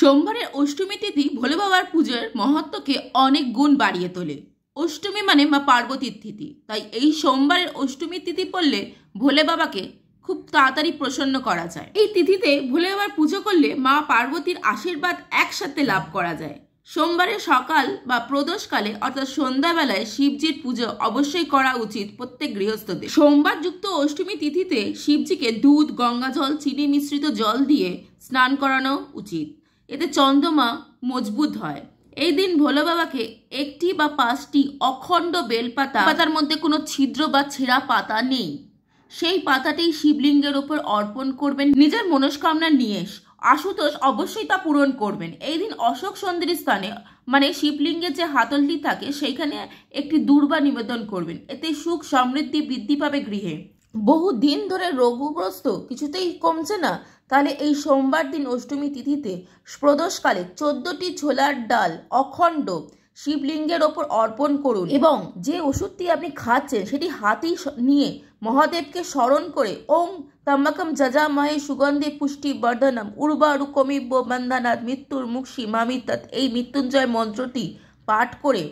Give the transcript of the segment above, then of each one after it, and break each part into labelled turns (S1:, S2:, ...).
S1: সোমবারের অষ্টমী তিথি ভোলে বাবার পুজোর মহত্বকে অনেক গুণ বাড়িয়ে তোলে। অষ্টমী মানে মা পার্বতীর তিথি, তাই এই সোমবারের অষ্টমী তিথি পড়লে ভোলে বাবাকে খুব তাড়াতাড়ি প্রসন্ন করা যায়। এই তিথিতে ভোলে বাবার পুজো করলে মা পার্বতীর আশীর্বাদ একসাথে লাভ করা যায়। সোমবারের সকাল বা প্রদোষকালে অর্থাৎ সন্ধ্যাবেলায় শিবজির পুজো অবশ্যই করা উচিত প্রত্যেক গৃহস্থদের। সোমবার যুক্ত অষ্টমী তিথিতে শিবজিকে দুধ, গঙ্গা জল, চিনি মিশ্রিত জল দিয়ে স্নান করানো উচিত। এতে চন্দ্রমা মজবুত হয়। এই দিন ভোলে বাবাকে একটি বা 5টি অখণ্ড বেলপাতার মধ্যে কোনো ছিদ্র বা ছেঁড়া পাতা নেই, সেই পাতাটি শিবলিঙ্গের ওপর অর্পণ করবেন। নিজের মনস্কামনা নিয়ে আশুতোষ অবশ্যই তা পূরণ করবেন। এই দিন অশোক সন্ধির স্থানে মানে শিবলিঙ্গের যে হাতলটি থাকে সেইখানে একটি দূর্বা নিবেদন করবেন। এতে সুখ সমৃদ্ধি বৃদ্ধি পাবে গৃহে। বহু দিন ধরে রোগগ্রস্ত কিছুতেই কমছে না, তাহলে এই সোমবার দিন অষ্টমী তিথিতে প্রদোষকালে 14টি ছোলার ডাল অখণ্ড শিবলিঙ্গের ওপর অর্পণ করুন এবং যে ওষুধটি আপনি খাচ্ছেন সেটি হাতেই নিয়ে মহাদেবকে স্মরণ করে ওং তম্বাকম যজামহে সুগন্ধি পুষ্টি বর্ধনম উর্বারুকমিব্য বন্ধনাৎ মৃত্যুর মুক্ষি মামিতৎ এই মৃত্যুঞ্জয় মন্ত্রটি পাঠ করে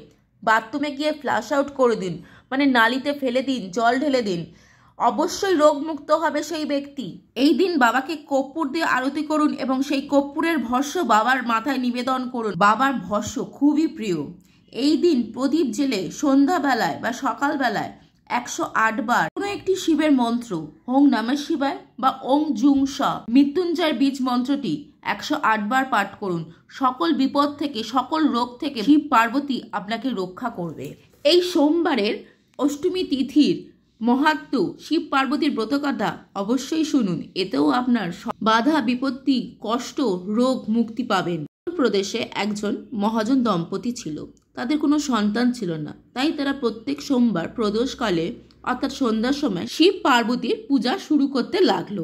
S1: বাথরুমে গিয়ে ফ্লাশ আউট করে দিন, মানে নালিতে ফেলে দিন, জল ঢেলে দিন। অবশ্যই রোগমুক্ত হবে সেই ব্যক্তি। এই দিন বাবাকে কর্পূর দিয়ে আরতি করুন এবং সেই কর্পূরের ভস্য বাবার মাথায় নিবেদন করুন। বাবার ভস্য খুবই প্রিয়। এই দিন প্রদীপ জেলে সন্ধ্যাবেলায় বা সকালবেলায় 108 বার কোনো একটি শিবের মন্ত্র ওং নমঃ শিবায় বা ওং জুং স মৃত্যুঞ্জয় বীজ মন্ত্রটি 108 বার পাঠ করুন। সকল বিপদ থেকে, সকল রোগ থেকে শিব পার্বতী আপনাকে রক্ষা করবে। এই সোমবারের অষ্টমী তিথির মহাত্ম শিব পার্বতীর ব্রতকথা অবশ্যই শুনুন। এতেও আপনার বাধা বিপত্তি, কষ্ট, রোগ মুক্তি পাবেন। প্রদেশে একজন মহাজন দম্পতি ছিল, তাদের কোনো সন্তান ছিল না, তাই তারা প্রত্যেক সোমবার প্রদোষকালে অর্থাৎ সন্ধ্যার সময় শিব পার্বতীর পূজা শুরু করতে লাগলো।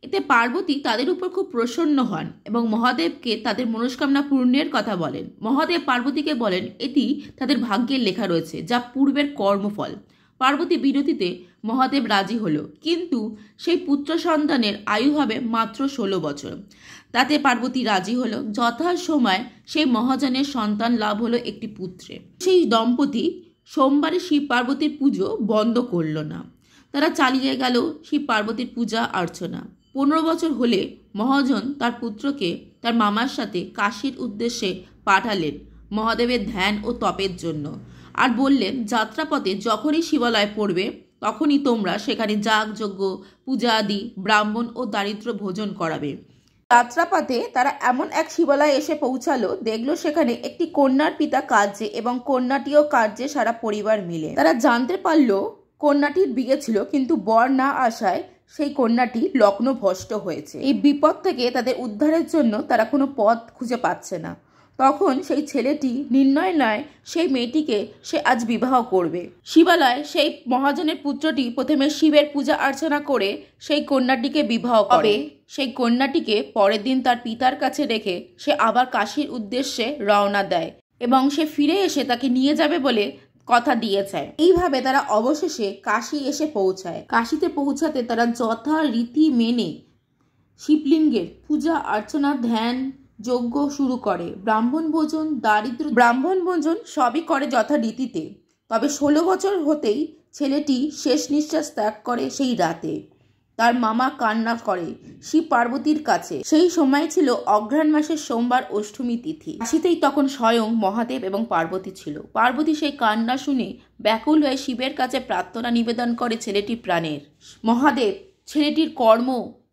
S1: এতে পার্বতী তাদের উপর খুব প্রসন্ন হন এবং মহাদেবকে তাদের মনস্কামনা পূর্ণের কথা বলেন। মহাদেব পার্বতীকে বলেন এটি তাদের ভাগ্যের লেখা রয়েছে, যা পূর্বের কর্মফল। পার্বতী বিরতিতে মহাদেব রাজি হলো, কিন্তু সেই পুত্র সন্তানের আয়ু হবে মাত্র 16 বছর। তাতে পার্বতী রাজি হলো। যথাসময় সেই মহাজনের সন্তান লাভ হলো একটি পুত্রে। সেই দম্পতি সোমবারে শিব পার্বতীর পুজো বন্ধ করল না, তারা চালিয়ে গেল শিব পার্বতীর পূজা অর্চনা। 15 বছর হলে মহাজন তার পুত্রকে তার মামার সাথে কাশীর উদ্দেশ্যে পাঠালেন মহাদেবের ধ্যান ও তপের জন্য, আর বললেন যাত্রাপথে যখনই শিবালয় পড়বে তখনই তোমরা সেখানে যাগযজ্ঞ, পূজা আদি, ব্রাহ্মণ ও দারিদ্র ভোজন করাবে। যাত্রাপথে তারা এমন এক শিবালয়ে এসে পৌঁছালো, দেখলো সেখানে একটি কন্যার পিতা কার্যে এবং কন্যাটিও কার্যে সারা পরিবার মিলে। তারা জানতে পারলো কন্যাটির বিয়ে ছিল, কিন্তু বর না আসায় সেই কন্যাটি লগ্নভ্রষ্ট হয়েছে। এই বিপদ থেকে তাদের উদ্ধারের জন্য তারা কোনো পথ খুঁজে পাচ্ছে না। তখন সেই ছেলেটি নির্ণয় নেয় সেই মেয়েটিকে সে আজ বিবাহ করবে। শিবালয় সেই মহাজনের পুত্রটি প্রথমে শিবের পূজা অর্চনা করে সেই কন্যাটিকে বিবাহ করে। সেই কন্যাটিকে পরের দিন তার পিতার কাছে রেখে সে আবার কাশীর উদ্দেশ্যে রওনা দেয় এবং সে ফিরে এসে তাকে নিয়ে যাবে বলে কথা দিয়েছে। এইভাবে তারা অবশেষে কাশী এসে পৌঁছায়। কাশীতে পৌঁছাতে তারা যথারীতি মেনে শিবলিঙ্গের পূজা অর্চনা, ধ্যান, যজ্ঞ শুরু করে। ব্রাহ্মণ ভোজন সবই করে যথারীতিতে। তবে 16 বছর হতেই ছেলেটি শেষ নিঃশ্বাস ত্যাগ করে সেই রাতে। তার মামা কান্না করে শিব পার্বতীর কাছে। সেই সময় ছিল অঘ্রাণ মাসের সোমবার অষ্টমী তিথি। কাশীতেই তখন স্বয়ং মহাদেব এবং পার্বতী ছিল। পার্বতী সেই কান্না শুনে ব্যাকুল হয়ে শিবের কাছে প্রার্থনা নিবেদন করে ছেলেটির প্রাণের। মহাদেব ছেলেটির কর্ম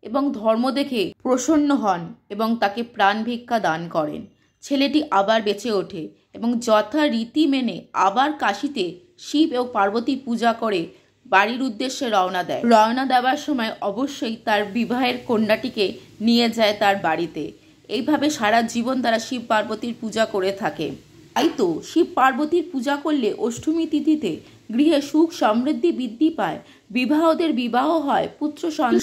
S1: এবং ধর্ম দেখে প্রসন্ন হন এবং তাকে প্রাণ ভিক্ষা দান করেন। ছেলেটি আবার বেঁচে ওঠে এবং যথারীতি মেনে আবার কাশীতে শিব ও পার্বতী পূজা করে বাড়ির উদ্দেশ্যে রওনা দেয়। রওনা দেওয়ার সময় অবশ্যই তার বিবাহের কন্যাটিকে নিয়ে যায় তার বাড়িতে। এইভাবে সারা জীবন তারা শিব পার্বতীর পূজা করে থাকে। তাই তো শিব পার্বতীর পূজা করলে অষ্টমী তিথিতে গৃহে সুখ সমৃদ্ধি বৃদ্ধি পায়, বিবাহদের বিবাহ হয়, পুত্র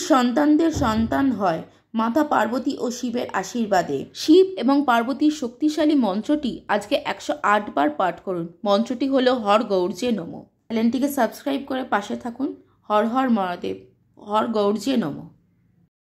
S1: সন্তানদের সন্তান হয় মাতা পার্বতী ও শিবের আশীর্বাদে। শিব এবং পার্বতীর শক্তিশালী মন্ত্রটি আজকে 108 বার পাঠ করুন। মন্ত্রটি হলো হর গৌর্যে নমঃ। চ্যানেলটিকে সাবস্ক্রাইব করে পাশে থাকুন। হর হর মহাদেব, হর গৌর্যে নমঃ।